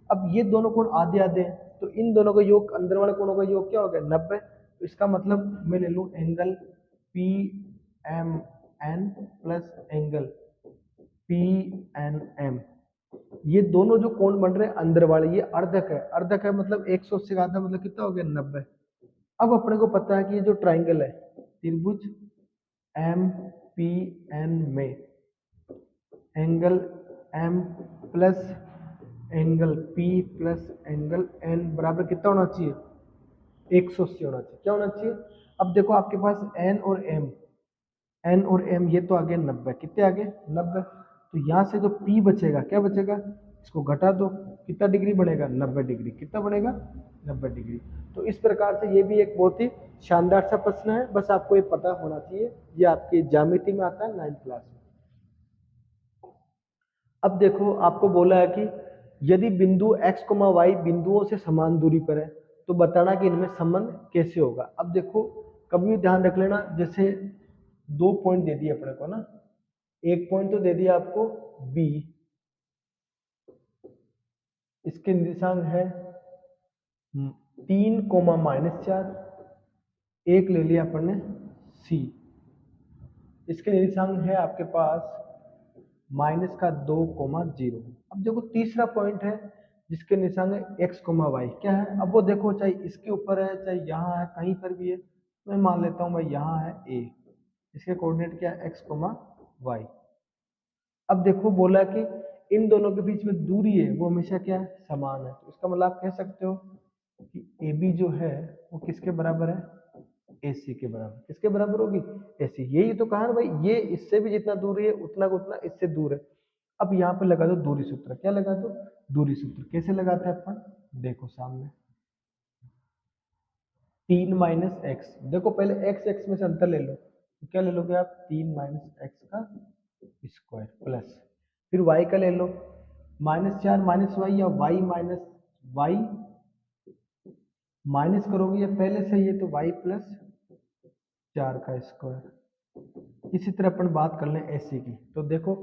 S1: अब ये दोनों कोण आधे आधे हैं, तो इन दोनों का योग, अंदर वाले कोणों का योग क्या हो गया, 90। तो इसका मतलब मैं ले लूं angle P M N plus angle P N M, ये दोनों जो कोण बन रहे हैं अंदर वाले, ये अर्धक है। अर्धक है मतलब 180 का आधा मतलब कितना हो गया 90। अब अपने को पता है कि ये जो ट्राइंगल है त्रिभुज एम पी एन में angle M plus angle P plus angle N बराबर कितना होना चाहिए 180 होना चाहिए। क्या होना चाहिए? अब देखो आपके पास एन और एम ये तो आगे 90, कितने आगे 90। तो यहाँ से जो पी बचेगा क्या बचेगा, इसको घटा दो, कितना डिग्री बढ़ेगा 90 डिग्री। कितना बढ़ेगा 90 डिग्री। तो इस प्रकार से ये भी एक बहुत ही शानदार सा प्रश्न है, बस आपको ये पता होना चाहिए। ये आपकी ज्यामिति में आता है 9th क्लास में। अब देखो आपको बोला है कि यदि बिंदु x, y बिंदुओं से समान दूरी पर है तो बताना कि इनमें संबंध कैसे होगा। अब देखो कभी भी ध्यान रख लेना, जैसे 2 पॉइंट दे दिए अपने को ना, एक पॉइंट तो दे दिया आपको B, इसके निर्देशांक है 3, -4, एक ले लिया अपन ने C, इसके निर्देशांक है आपके पास -2, 0। अब देखो तीसरा पॉइंट है जिसके निशान है x, y, क्या है। अब वो देखो चाहे इसके ऊपर है चाहे यहाँ है, कहीं पर भी है, मैं मान लेता हूँ भाई यहाँ है a, इसके कोऑर्डिनेट क्या है x, y। अब देखो बोला कि इन दोनों के बीच में दूरी है वो हमेशा क्या है समान है। तो इसका मतलब आप कह सकते हो कि AB जो है वो किसके बराबर है AC के बराबर। किसके बराबर होगी AC। यही तो कहा ना भाई, ये इससे भी जितना दूरी है उतना का उतना इससे दूर है। अब यहाँ पे लगा दो दूरी सूत्र। क्या लगा दो दूरी सूत्र। कैसे लगाते हैं अपन, देखो सामने 3 माइनस एक्स, देखो पहले x में से अंतर ले लो, तो क्या ले लोगे आप 3 माइनस एक्स का स्क्वायर प्लस फिर y का ले लो -4 माइनस वाई या y माइनस वाई, माइनस करोगे या पहले से ही है तो y प्लस 4 का स्क्वायर। इसी तरह अपन बात कर लें ऐसे की, तो देखो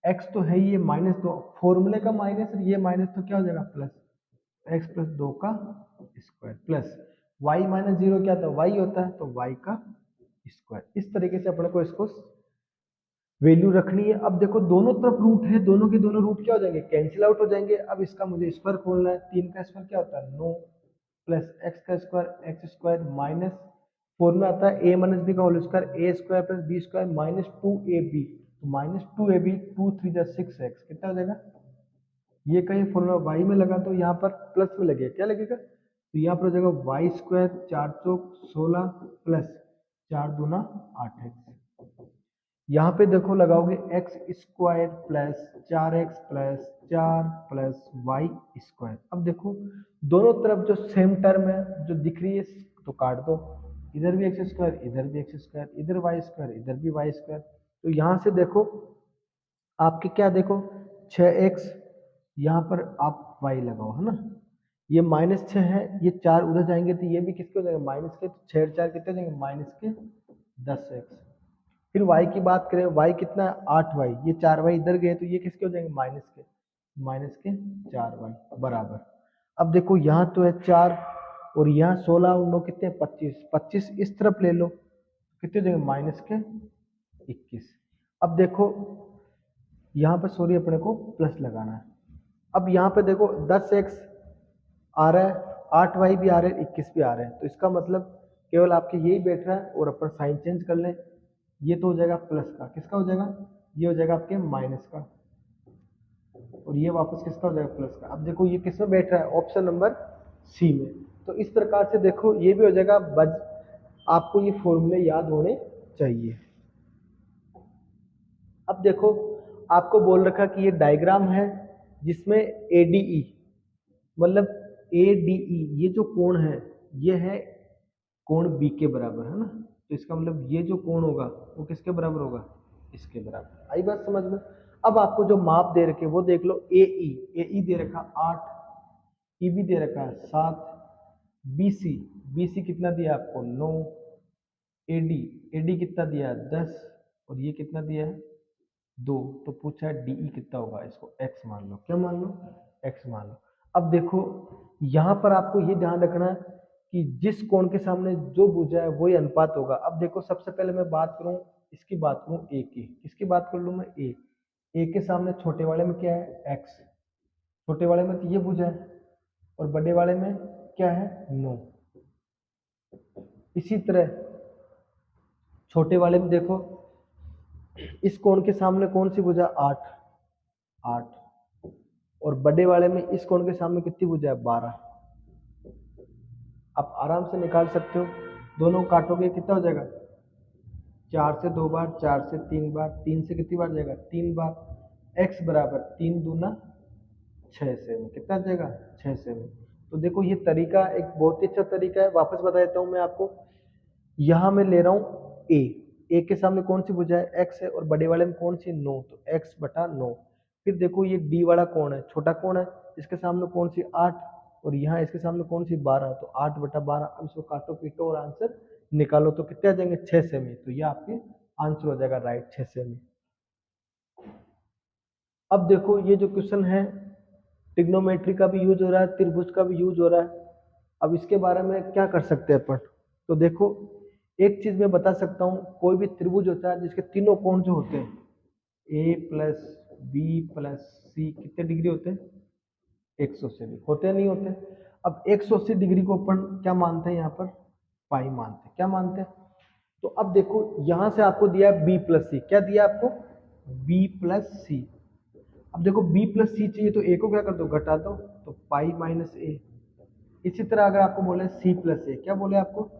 S1: x तो है ये -2, फॉर्मूले का माइनस, ये माइनस तो क्या हो जाएगा प्लस, x प्लस 2 का स्क्वायर प्लस y माइनस 0 क्या था y होता है तो y का स्क्वायर। इस तरीके से अपने को इसको वैल्यू रखनी है। अब देखो दोनों तरफ रूट है, दोनों के दोनों रूट क्या हो जाएंगे कैंसिल आउट हो जाएंगे। अब इसका मुझे स्क्वायर खोलना है, 3 का स्क्वायर क्या होता है 9 प्लस एक्स का square X square minus formula आता है a माइनस बी का whole square a square plus B square minus 2ab, तो माइनस 2ab 2 3 6x कितना हो जाएगा। ये कहीं फॉर्मूला y में लगा तो यहाँ पर प्लस में लगेगा, क्या लगेगा तो यहाँ पर हो जाएगा वाई स्क्वायर 4 चौक 16 प्लस 4 दूना 8x। यहाँ पे देखो लगाओगे X square plus 4x plus 4 प्लस वाई स्क्वायर। अब देखो दोनों तरफ जो सेम टर्म है जो दिख रही है तो काट दो, इधर भी एक्स स्क्वायर इधर भी एक्स स्क्वायर, इधर वाई स्क्वायर इधर भी वाई स्क्वायर। तो यहाँ से देखो आपके क्या देखो 6x, यहाँ पर आप y लगाओ है ना, ये -6 है, ये 4 उधर जाएंगे तो ये भी किसके हो जाएगा माइनस के, तो 6 4 कितने हो जाएंगे माइनस के 10x। फिर y की बात करें, y कितना है 8y, ये 4y इधर गए तो ये किसके हो जाएंगे माइनस के 4y बराबर। अब देखो यहाँ तो है 4 और यहाँ 16 और 9 कितने 25, 25 इस तरफ ले लो कितने हो जाएंगे माइनस के 21। अब देखो यहाँ पर सॉरी अपने को प्लस लगाना है। अब यहाँ पे देखो 10x आ रहा है, 8y भी आ रहे हैं 21 भी आ रहे हैं, तो इसका मतलब केवल आपके यही बैठ रहा है और अपन साइन चेंज कर लें, ये तो हो जाएगा प्लस का, किसका हो जाएगा ये हो जाएगा आपके माइनस का, और ये वापस किसका हो जाएगा प्लस का। अब देखो ये किस में बैठ रहा है ऑप्शन नंबर सी में। तो इस प्रकार से देखो ये भी हो जाएगा बज, आपको ये फॉर्मूले याद होने चाहिए। अब देखो आपको बोल रखा कि ये डायग्राम है जिसमें ADE मतलब ADE ये जो कोण है ये है कोण B के बराबर है ना, तो इसका मतलब ये जो कोण होगा वो किसके बराबर होगा इसके बराबर। आई बात समझ में। अब आपको जो माप दे रखे वो देख लो, AE दे रखा 8, EB दे रखा 7, BC कितना दिया आपको 9, AD कितना दिया है 10 और ये कितना दिया है 2। तो पूछा है DE कितना होगा, इसको x मान लो, क्या मान लो x मान लो। अब देखो यहाँ पर आपको ये ध्यान रखना है कि जिस कोण के सामने जो भुजा है वही अनुपात होगा। अब देखो सबसे पहले मैं बात करूं इसकी बात करूँ ए की, किसकी बात कर लूँ मैं, ए के सामने छोटे वाले में क्या है, एक्स, छोटे वाले में तो ये भुजा है, और बड़े वाले में क्या है, 9। इसी तरह छोटे वाले में देखो, इस कोण के सामने कौन सी भुजा, 8, 8, और बड़े वाले में इस कोण के सामने कितनी भुजा है, 12। आप आराम से निकाल सकते हो, दोनों काटोगे कितना हो जाएगा, 4 से 2 बार, 4 से 3 बार, 3 से कितनी बार जाएगा, 3 बार, x बराबर 3 दूना 6 सेमी, कितना जाएगा, 6 सेमी। तो देखो ये तरीका एक बहुत ही अच्छा तरीका है, वापस बता देता हूँ मैं आपको। यहाँ मैं ले रहा हूँ ए के सामने कौन सी भुजा है, x है, और बड़े वाले में कौन सी, 9, तो x बटा 9। फिर देखो ये डी वाला कौन है, छोटा कौन है, इसके सामने कौन सी, 8, और यहाँ इसके सामने कौन सी, 12, तो 8 बटा 12। अब इसको काटो पीटो और आंसर निकालो तो कितने आ जाएंगे, 6 सेमी। तो ये आपके आंसर हो जाएगा राइट, 6 सेमी। अब देखो ये जो क्वेश्चन है, ट्रिग्नोमेट्री का भी यूज हो रहा है, त्रिभुज का भी यूज हो रहा है। अब इसके बारे में क्या कर सकते हैं अपन, तो देखो एक चीज मैं बता सकता हूँ, कोई भी त्रिभुज होता है जिसके तीनों कोण जो होते हैं, ए प्लस बी प्लस सी, कितने डिग्री होते हैं, 180 डिग्री होते हैं, नहीं होते। अब 180 डिग्री को अपन क्या मानते हैं, यहाँ पर पाई मानते हैं, क्या मानते हैं। तो अब देखो यहां से आपको दिया है बी प्लस सी, क्या दिया आपको, बी प्लस सी। अब देखो बी प्लस सी चाहिए तो ए को क्या कर दो, घटा दो, तो पाई माइनस ए। इसी तरह अगर आपको बोले सी प्लस ए, क्या बोले आपको,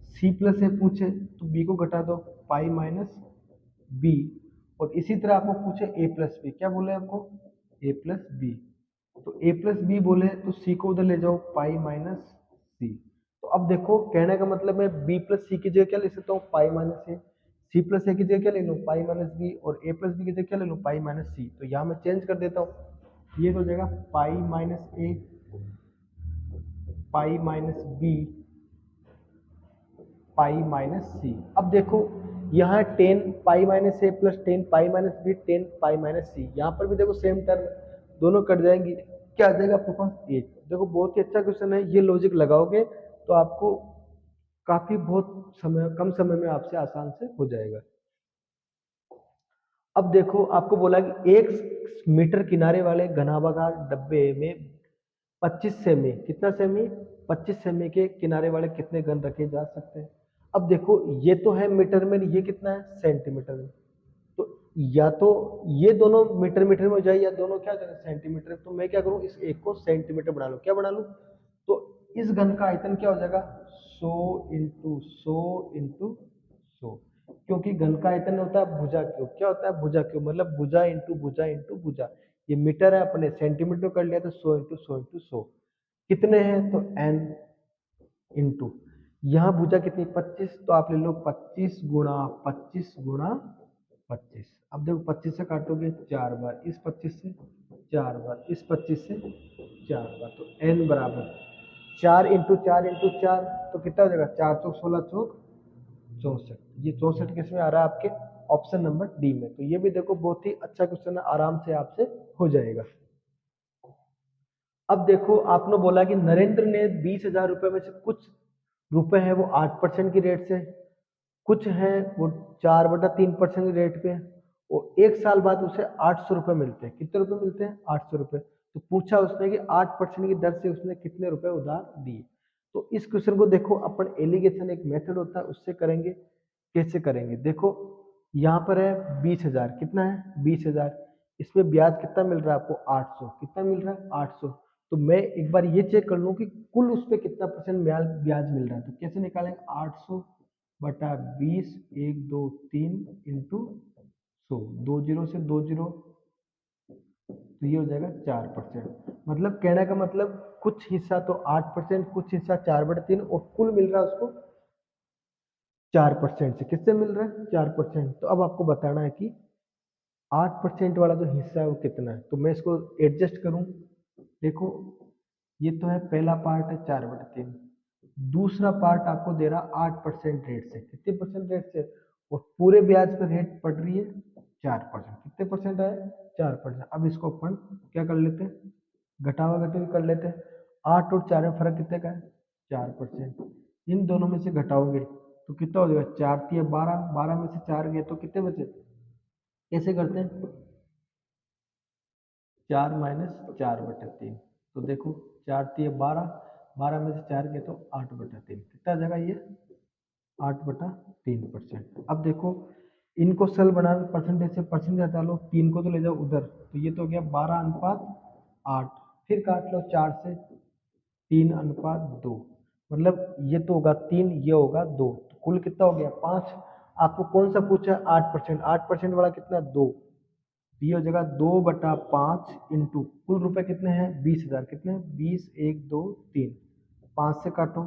S1: सी प्लस ए पूछे तो बी को घटा दो, पाई माइनस बी। और इसी तरह आपको पूछे ए प्लस बी, क्या बोले आपको, ए प्लस बी। तो ए प्लस बी बोले तो सी को उधर ले जाओ, पाई माइनस सी। तो अब देखो कहने का मतलब मैं बी प्लस सी की जगह क्या ले सकता हूँ, पाई माइनस ए, सी प्लस ए की जगह क्या ले लूँ, पाई माइनस बी, और ए प्लस बी की जगह क्या ले लूँ, पाई माइनस सी। तो यहाँ मैं चेंज कर देता हूँ, ये तो हो जाएगा pi minus A, pi minus B, pi minus C. अब देखो यहाँ 10 pi minus A plus 10 pi minus B, 10 pi minus C, यहाँ पर भी देखो सेम टर्म, दोनों कट जाएंगी, क्या आ जाएगा आपके पास 8। देखो बहुत ही अच्छा क्वेश्चन है, ये लॉजिक लगाओगे तो आपको काफी बहुत समय, कम समय में आपसे आसान से हो जाएगा। अब देखो आपको बोला कि 1 मीटर किनारे वाले घनाभागार डब्बे में 25 सेमी, कितना सेमी, 25 सेमी के किनारे वाले कितने घन रखे जा सकते हैं। अब देखो ये तो है मीटर में, ये कितना है, सेंटीमीटर में। तो या तो ये दोनों मीटर मीटर में हो जाए, या दोनों क्या करें, सेंटीमीटर। तो मैं क्या करूं, इस एक को सेंटीमीटर बना लूं, क्या बना लूं, तो इस घन का आयतन क्या हो जाएगा, 100 इंटू 100 इंटू 100, क्योंकि घन का आयतन होता है भुजा क्यूब, क्या होता है, भुजा क्यूब, मतलब भुजा इंटू भुजा इंटू भुजा। ये मीटर है, अपने सेंटीमीटर कर लिया, तो 100 इंटू 100 इंटू 100 कितने हैं, तो n इंटू यहाँ भुजा कितनी, 25, तो आप ले लो 25 गुणा 25 गुणा 25। अब देखो 25 से काटोगे 4 बार, इस 25 से 4 बार, इस 25 से 4 बार, तो n बराबर 4 इंटू 4 इंटू 4, तो कितना हो जाएगा, 4 चौक 16 चौक 64। ये 64 किस में आ रहा है, आपके ऑप्शन नंबर डी में। तो ये भी देखो बहुत ही अच्छा क्वेश्चन है, आराम से आपसे हो जाएगा। अब देखो आपने बोला कि नरेंद्र ने 20,000 रुपए में से कुछ रुपए हैं वो 8% की रेट से, कुछ हैं वो 4/3% की रेट पे, और 1 साल बाद उसे 800 रुपए मिलते हैं। कितने रुपए मिलते हैं, 800 रुपए। तो पूछा उसने कि 8% की दर से उसने कितने रुपए उधार दिए। तो इस क्वेश्चन को देखो अपन एलिगेशन एक मेथड होता है उससे करेंगे। कैसे करेंगे, देखो यहाँ पर है 20,000, कितना है 20,000, इसमें ब्याज कितना मिल रहा है आपको, 800, कितना मिल रहा है 800। तो मैं एक बार ये चेक कर लूँ कि कुल उस पर कितना परसेंट ब्याज मिल रहा है। तो कैसे निकालेंगे, 800 बटा 20, 1 2 3 इंटू 100, 2 जीरो से 2 जीरो, तो ये हो जाएगा 4%। मतलब कहने का मतलब कुछ हिस्सा तो 8%, कुछ हिस्सा 4/3, और कुल मिल रहा है उसको 4% से। किससे मिल रहा है, 4%। तो अब आपको बताना है कि 8% वाला जो हिस्सा है वो कितना है। तो मैं इसको एडजस्ट करूं, देखो ये तो है पहला पार्ट है 4/3, दूसरा पार्ट आपको दे रहा 8% रेट से, कितने परसेंट रेट से, और पूरे ब्याज पर रेट पड़ रही है 4%, कितने परसेंट है, 4%। अब इसको अपन क्या कर लेते हैं, घटावा घटी कर लेते हैं। 8 और 4 में फर्क कितने का है, 4%। इन दोनों में से घटाओगे तो कितना हो जाएगा, 4 तिया 12, 12 में से 4 गए तो कितने बचे, कैसे करते हैं, 4 माइनस 4/3। तो देखो 4 तिया 12, 12 में से 4 गए तो 8/3, कितना आ जाएगा ये, 8/3%। अब देखो इनको सेल बना, परसेंटेज से परसेंटेज हटा लो, 3 को तो ले जाओ उधर, तो ये तो हो गया 12:8। फिर काट लो 4 से, 3:2, मतलब ये तो होगा 3, ये होगा 2, तो कुल कितना हो गया 5। आपको कौन सा पूछा है, 8%, 8% वाला कितना, 2, ये हो जाएगा 2/5 इंटू कुल रुपए कितने हैं 20,000, कितने 20, 1 2 3, 5 से काटो,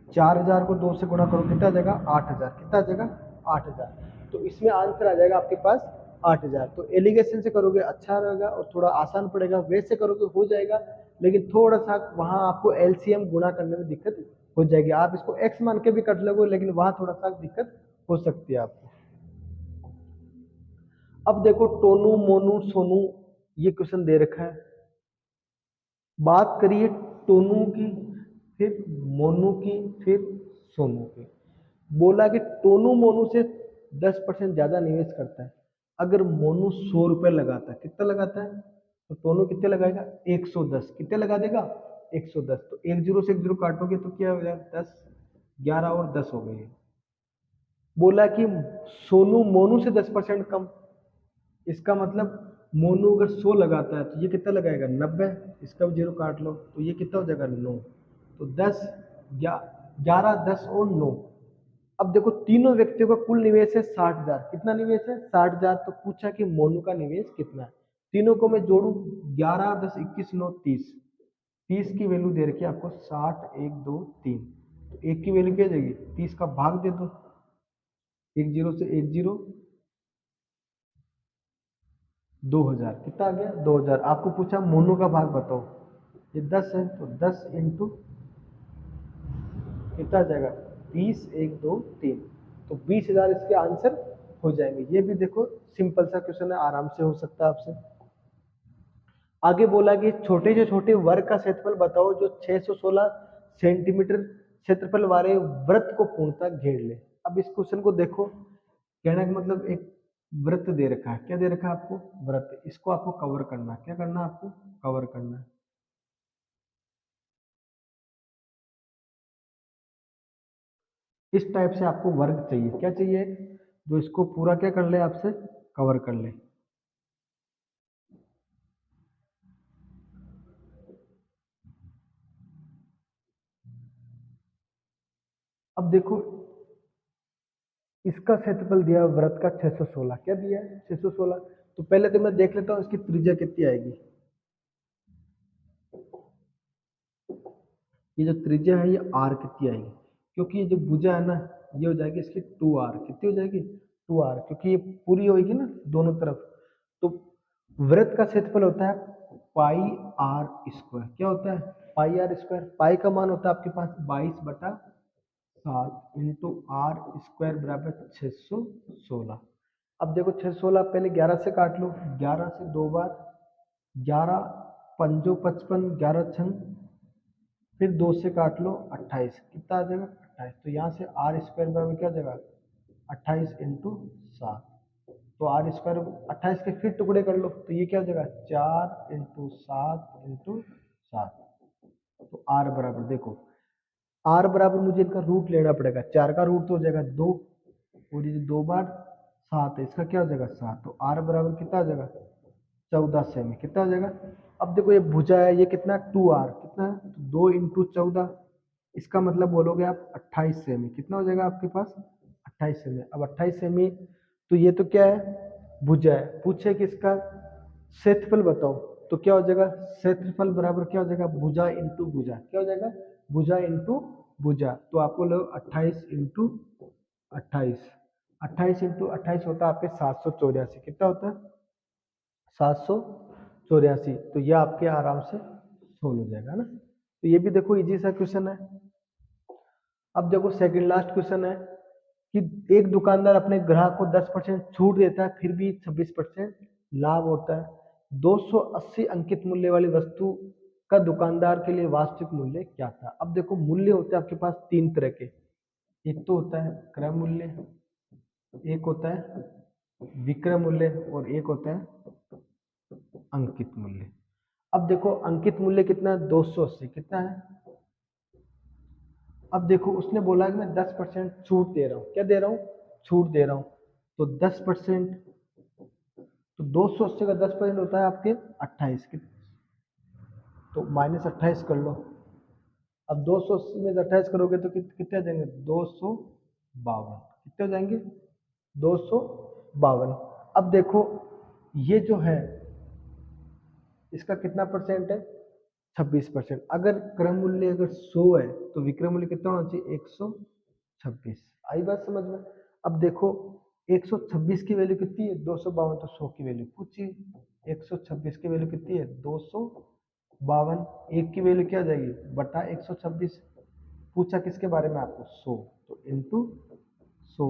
S1: 4,000 को 2 से गुणा करो, कितना आ जाएगा 8,000, कितना आ जाएगा 8,000। तो इसमें आंसर आ जाएगा आपके पास 8,000। तो एलिगेशन से करोगे अच्छा रहेगा और थोड़ा आसान पड़ेगा, वैसे करोगे हो जाएगा, लेकिन थोड़ा सा वहां आपको एलसीएम गुणा करने में दिक्कत हो जाएगी। आप इसको एक्स मान के भी कर लोगे, लेकिन वहां थोड़ा सा दिक्कत हो सकती है आपको। अब देखो टोनू मोनू सोनू, ये क्वेश्चन दे रखा है, बात करिए टोनू की, फिर मोनू की, फिर सोनू की। बोला कि टोनू मोनू से 10% ज्यादा निवेश करता है। अगर मोनू 100 रुपए लगाता है, कितना लगाता है, तो टोनू कितने लगाएगा 110, कितने लगा देगा 110। तो 1 0 से 1 0 काटोगे तो क्या हो जाएगा 10, 11 और 10 हो गए। बोला कि सोनू मोनू से 10% कम, इसका मतलब मोनू अगर 100 लगाता है तो ये कितना लगाएगा 90, इसका भी 0 काट लो तो ये कितना हो जाएगा 9। तो 10, 11, 10 और 9। अब देखो तीनों व्यक्तियों का कुल निवेश है 60,000, कितना निवेश है 60,000। तो पूछा कि मोनू का निवेश कितना है, तीनों को मैं जोड़ू, 11 10 21 9 30, 30 की वैल्यू दे रखी है आपको 60 1 2 3, तो एक की वैल्यू क्या जाएगी 30 का भाग दे दो, 1 0 से 1 0, 2,000, कितना आ गया 2,000। आपको पूछा मोनू का भाग बताओ, ये 10 है तो 10 इंटू कितना आ जाएगा 20 1 2 3, तो 20,000 इसके आंसर हो जाएंगे। ये भी देखो सिंपल सा क्वेश्चन है, आराम से हो सकता है आपसे। आगे बोला कि छोटे से छोटे वर्ग का क्षेत्रफल बताओ जो 616 सेंटीमीटर क्षेत्रफल वाले वृत्त को पूर्णतः घेर ले। अब इस क्वेश्चन को देखो, कहने का मतलब एक वृत्त दे रखा है, क्या दे रखा है आपको वृत्त, इसको आपको कवर करना है, क्या करना है आपको कवर करना है। इस टाइप से आपको वर्ग चाहिए, क्या चाहिए, जो इसको पूरा क्या कर ले आपसे कवर कर ले। अब देखो इसका क्षेत्रफल दिया है वृत्त का 616, क्या दिया है 616। तो पहले तो मैं देख लेता हूँ इसकी त्रिज्या कितनी आएगी। ये जो त्रिज्या है ये आर कितनी आएगी, क्योंकि ये जो भुजा है ना ये हो जाएगी इसकी 2r, कितनी हो जाएगी 2r, क्योंकि ये पूरी होगी ना दोनों तरफ। तो वृत्त का क्षेत्रफल होता है पाई आर स्क्वायर, क्या होता है पाई आर स्क्वायर। पाई का मान होता है आपके पास 22/7 इंटू आर स्क्वायर बराबर 616। अब देखो 616 पहले 11 से काट लो, 11 से 2 बार, 11 पंजो 55, 11 छंग, फिर 2 से काट लो 28, कितना आ जाएगा 28। तो यहाँ से आर स्क्वायर बराबर क्या आ जाएगा 28 इंटू 7। तो आर स्क्वायर 28 के फिर टुकड़े कर लो तो ये क्या हो जाएगा 4 इंटू 7 इंटू 7। तो आर बराबर देखो, आर बराबर मुझे इनका रूट लेना पड़ेगा, 4 का रूट तो हो जाएगा 2, और ये 2 बार 7 है इसका क्या हो जाएगा 7। तो आर बराबर कितना आ जाएगा 14 सेमी, कितना आ जाएगा। अब देखो ये भुजा है ये कितना 2r, कितना है तो 2 इंटू 14, इसका मतलब बोलोगे आप 28 सेमी, कितना हो जाएगा आपके पास 28 सेमी। अब 28 सेमी तो ये तो क्या है भुजा है, पूछे कि इसका क्षेत्रफल बताओ, तो क्या हो जाएगा क्षेत्रफल बराबर क्या हो जाएगा भुजा इंटू भुजा, क्या हो जाएगा भुजा इंटू भुजा। तो आपको लो 28 इंटू 28, 28 इंटू 28 होता है आपके 784, कितना होता है 784। तो यह आपके आराम से सोल्व हो जाएगा ना। तो ये भी देखो इजी सा क्वेश्चन है। अब देखो सेकंड लास्ट क्वेश्चन है कि एक दुकानदार अपने ग्राहक को 10% छूट देता है फिर भी 26% लाभ होता है। 280 अंकित मूल्य वाली वस्तु का दुकानदार के लिए वास्तविक मूल्य क्या था। अब देखो मूल्य होते हैं आपके पास तीन तरह के, एक तो होता है क्रय मूल्य, एक होता है विक्रय मूल्य और एक होता है अंकित मूल्य। अब देखो अंकित मूल्य कितना है, 280 कितना है। अब देखो उसने बोला कि मैं 10% छूट दे रहा हूँ, क्या दे रहा हूँ, छूट दे रहा हूँ। तो 10%, तो 280 का 10% होता है आपके 28, तो -28 कर लो। अब 280 में 28 करोगे तो कितने आ जाएंगे, 252, कितने हो जाएंगे, 252। अब देखो ये जो है इसका कितना परसेंट है, 26%। अगर क्रम मूल्य अगर 100 है तो विक्रय मूल्य कितना होना चाहिए, 126। आई बात समझ में। अब देखो 126 की वैल्यू कितनी है, 252, तो 100 की वैल्यू पूछिए। 126 की वैल्यू कितनी है, 252। एक की वैल्यू क्या आ जाएगी, बटा 126। पूछा किसके बारे में आपको, 100, तो इंटू 100।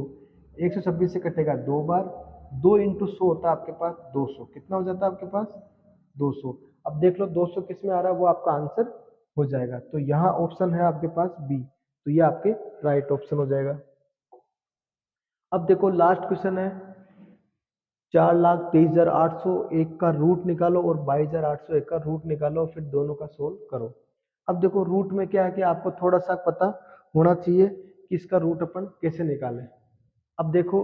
S1: 126 से कटेगा दो बार, 2 इंटू 100 होता है आपके पास 200, कितना हो जाता है आपके पास, 200। अब देख लो 200 किस में आ रहा है, वो आपका आंसर हो जाएगा। तो यहाँ ऑप्शन है आपके पास बी, तो ये आपके राइट ऑप्शन हो जाएगा। अब देखो लास्ट क्वेश्चन है, 4,23,801 का रूट निकालो और 22,801 का रूट निकालो, फिर दोनों का सोल्व करो। अब देखो रूट में क्या है कि आपको थोड़ा सा पता होना चाहिए कि इसका रूट अपन कैसे निकालें। अब देखो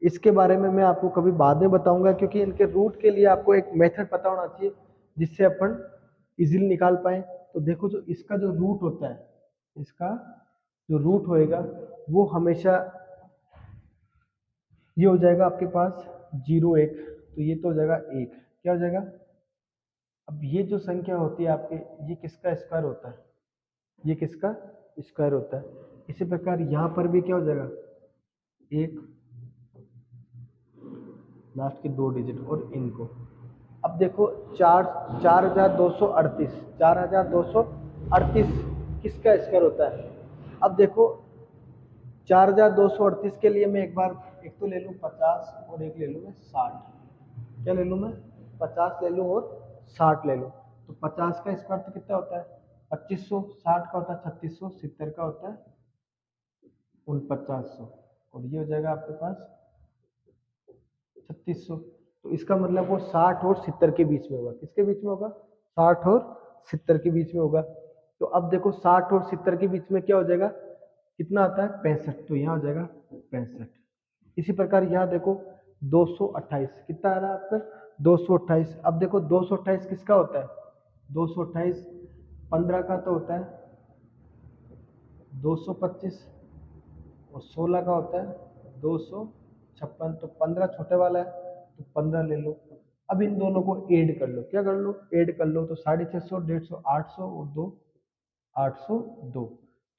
S1: इसके बारे में मैं आपको कभी बाद में बताऊंगा, क्योंकि इनके रूट के लिए आपको एक मेथड पता होना चाहिए जिससे अपन इजीली निकाल पाए। तो देखो जो इसका जो रूट होता है, इसका जो रूट होएगा वो हमेशा ये हो जाएगा आपके पास 0,1, तो ये तो हो जाएगा 1, क्या हो जाएगा। अब ये जो संख्या होती है आपके, ये किसका स्क्वायर होता है, ये किसका स्क्वायर होता है। इसी प्रकार यहाँ पर भी क्या हो जाएगा, 1, लास्ट के 2 डिजिट और इनको। अब देखो 4,238, 4,238 किसका स्क्वायर होता है। अब देखो 4,238 के लिए मैं एक बार एक तो ले लूँ 50 और एक ले लूँ मैं 60, क्या ले लूँ मैं, 50 ले लूँ और 60 ले लूँ। तो 50 का स्क्वायर तो कितना होता है 2500, 60 का होता है 3600, 70 का होता है 4900, और ये हो जाएगा आपके पास 3600। तो इसका मतलब वो 60 और 70 के बीच में होगा, किसके बीच में होगा, 60 और 70 के बीच में होगा। तो अब देखो 60 और 70 के बीच में क्या हो जाएगा, कितना आता है 65, तो यहाँ हो जाएगा 65। इसी प्रकार यहाँ देखो 228 कितना आ रहा है आपका, 228। अब देखो 228 किसका होता है, 228 15 का तो होता है 225 और 16 का होता है 256, तो 15 छोटे वाला है तो 15 ले लो। अब इन दोनों को ऐड कर लो, क्या कर लो, ऐड कर लो। तो 650, 150, 800 और 2 802।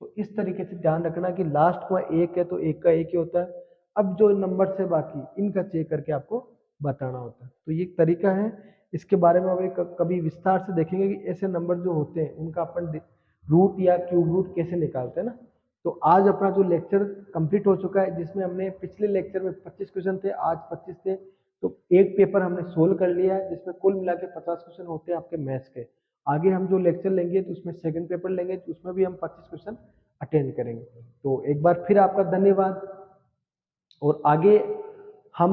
S1: तो इस तरीके से ध्यान रखना कि लास्ट में एक है तो एक का एक ही होता है। अब जो नंबर से बाकी इनका चेक करके आपको बताना होता है। तो ये एक तरीका है, इसके बारे में हम कभी विस्तार से देखेंगे कि ऐसे नंबर जो होते हैं उनका अपन रूट या क्यूब रूट कैसे निकालते हैं ना। तो आज अपना जो लेक्चर कंप्लीट हो चुका है, जिसमें हमने पिछले लेक्चर में 25 क्वेश्चन थे, आज 25 थे, तो एक पेपर हमने सोल्व कर लिया है, जिसमें कुल मिला के 50 क्वेश्चन होते हैं आपके मैथ्स के। आगे हम जो लेक्चर लेंगे तो उसमें सेकंड पेपर लेंगे, तो उसमें भी हम 25 क्वेश्चन अटेंड करेंगे। तो एक बार फिर आपका धन्यवाद। और आगे हम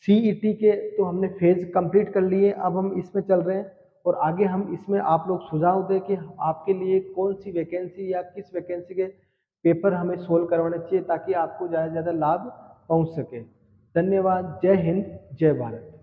S1: सीईटी के तो हमने फेज कंप्लीट कर लिए, अब हम इसमें चल रहे हैं, और आगे हम इसमें आप लोग सुझाव दें कि आपके लिए कौन सी वैकेंसी या किस वैकेंसी के पेपर हमें सोल्व करवाने चाहिए, ताकि आपको ज़्यादा से ज़्यादा लाभ पहुंच सके। धन्यवाद। जय हिंद, जय भारत।